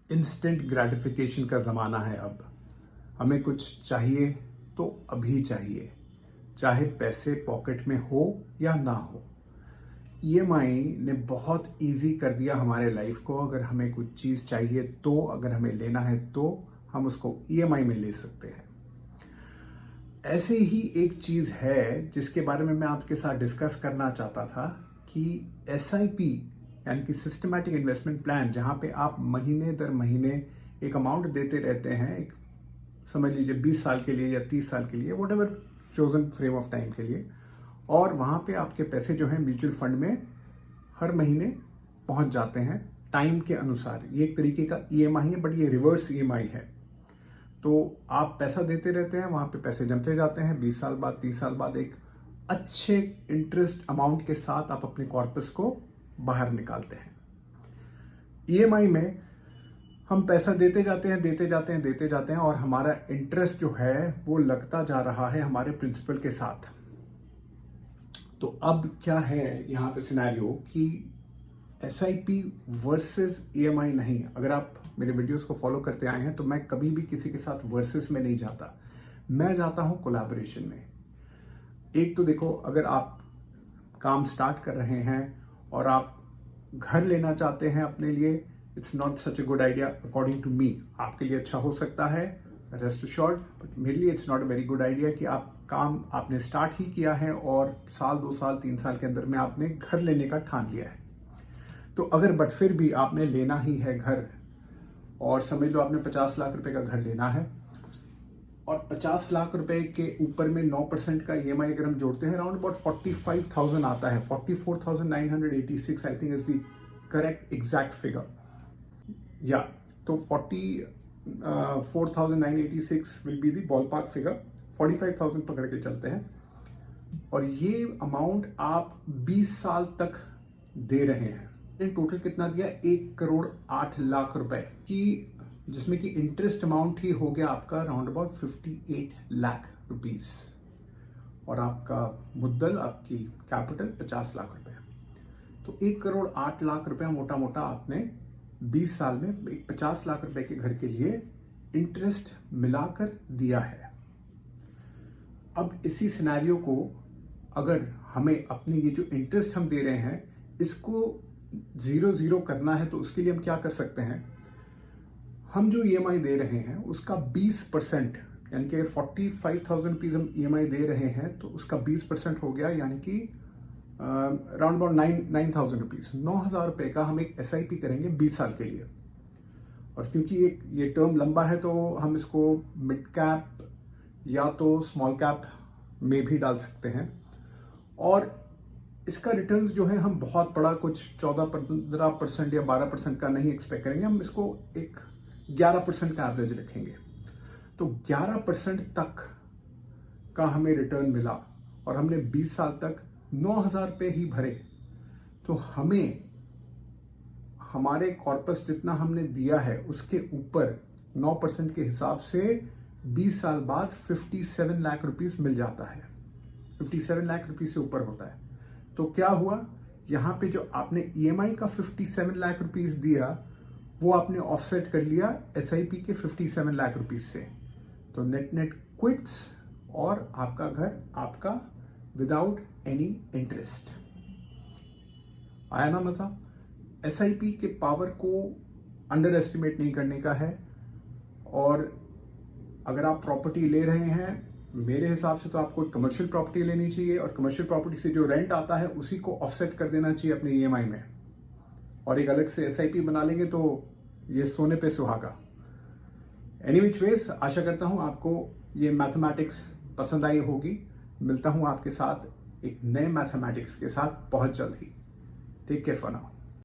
Instant gratification का ज़माना है। अब हमें कुछ चाहिए तो अभी चाहिए, चाहे पैसे पॉकेट में हो या ना हो। ईएमआई ने बहुत इजी कर दिया हमारे लाइफ को। अगर हमें कुछ चीज़ चाहिए तो, अगर हमें लेना है तो हम उसको ईएमआई में ले सकते हैं। ऐसे ही एक चीज़ है जिसके बारे में मैं आपके साथ डिस्कस करना चाहता था कि एसआईपी यानी कि सिस्टमैटिक इन्वेस्टमेंट प्लान, जहाँ पे आप महीने दर महीने एक अमाउंट देते रहते हैं, एक समझ लीजिए 20 साल के लिए या 30 साल के लिए, what ever chosen frame of time के लिए, और वहाँ पे आपके पैसे जो हैं म्यूचुअल फंड में हर महीने पहुँच जाते हैं टाइम के अनुसार। ये एक तरीके का ईएमआई है, बट ये रिवर्स ईएमआई है। तो आप पैसा देते रहते हैं, वहाँ पे पैसे जमते जाते हैं। 20 साल बाद, 30 साल बाद एक अच्छे इंटरेस्ट अमाउंट के साथ आप अपने कॉर्पस को बाहर निकालते हैं। ईएमआई में हम पैसा देते जाते हैं, देते जाते हैं, और हमारा इंटरेस्ट जो है वो लगता जा रहा है हमारे प्रिंसिपल के साथ। तो अब क्या है यहाँ पे सिनेरियो कि एसआईपी वर्सेस ईएमआई नहीं। अगर आप मेरे वीडियोस को फॉलो करते आए हैं तो मैं कभी भी किसी के साथ वर्सेस में नहीं जाता, मैं जाता हूँ कोलैबोरेशन में। एक तो देखो, अगर आप काम स्टार्ट कर रहे हैं और आप घर लेना चाहते हैं अपने लिए, it's not such a good idea according to me. आपके लिए अच्छा हो सकता है, रेस्ट अश्योर्ड, बट मेरे लिए it's not a very good idea कि आप काम आपने स्टार्ट ही किया है और साल, 2 साल, 3 साल के अंदर में आपने घर लेने का ठान लिया है। तो अगर बट फिर भी आपने लेना ही है घर, और समझ लो आपने 50 लाख रुपए का घर लेना है, और 50 लाख रुपए के ऊपर में 9% का ईएमआई अगर हम जोड़ते हैं, अराउंड अबाउट 45,000 आता है। 44,986 I think is the correct exact figure. या तो 44,986 will be the ball park figure. 45,000 पकड़ के चलते हैं, और ये अमाउंट आप 20 साल तक दे रहे हैं। इन टोटल कितना दिया? 1,08,00,000 रुपए की, जिसमें कि इंटरेस्ट अमाउंट ही हो गया आपका अराउंड अबाउट 58 लाख रुपीस, और आपका मुद्दल, आपकी कैपिटल 50 लाख रुपए। तो 1,08,00,000 रुपया मोटा मोटा आपने 20 साल में एक 50 लाख रुपए के घर के लिए इंटरेस्ट मिलाकर दिया है। अब इसी सिनेरियो को अगर हमें अपनी ये जो इंटरेस्ट हम दे रहे हैं इसको 0 करना है, तो उसके लिए हम क्या कर सकते हैं? हम जो ईएमआई दे रहे हैं उसका 20%, यानी कि 45,000 रुपीज हम ईएमआई दे रहे हैं तो उसका 20% हो गया, यानी कि अराउंड अबाउट 9,000 रुपीज, 9,000 रुपए का हम एक एसआईपी करेंगे 20 साल के लिए। और क्योंकि ये टर्म लंबा है तो हम इसको मिड कैप या तो स्मॉल कैप में भी डाल सकते हैं, और इसका रिटर्न्स जो है हम बहुत बड़ा कुछ 14-15% या 12% का नहीं एक्सपेक्ट करेंगे। हम इसको एक 11% का एवरेज रखेंगे। तो 11% तक का हमें रिटर्न मिला, और हमने 20 साल तक 9,000 रुपये ही भरे, तो हमें हमारे कॉर्पस जितना हमने दिया है उसके ऊपर 9% के हिसाब से 20 साल बाद 57 लाख रुपीस मिल जाता है। 57 लाख रुपीस से ऊपर होता है। तो क्या हुआ, यहाँ पे जो आपने ईएमआई का 57 लाख रुपीस दिया वो आपने ऑफसेट कर लिया एसआईपी के 57 लाख रुपीस से। तो नेट नेट क्विट्स, और आपका घर आपका विदाउट एनी इंटरेस्ट। आया ना मजा? एसआईपी के पावर को अंडर एस्टिमेट नहीं करने का है। और अगर आप प्रॉपर्टी ले रहे हैं, मेरे हिसाब से तो आपको कमर्शियल प्रॉपर्टी लेनी चाहिए, और कमर्शियल प्रॉपर्टी से जो रेंट आता है उसी को ऑफसेट कर देना चाहिए अपने ईएमआई में, और एक अलग से एसआईपी बना लेंगे तो ये सोने पे सुहागा। एनी विच वेज, आशा करता हूं आपको ये मैथमेटिक्स पसंद आई होगी। मिलता हूं आपके साथ एक नए मैथमेटिक्स के साथ बहुत जल्द ही। Take care for now.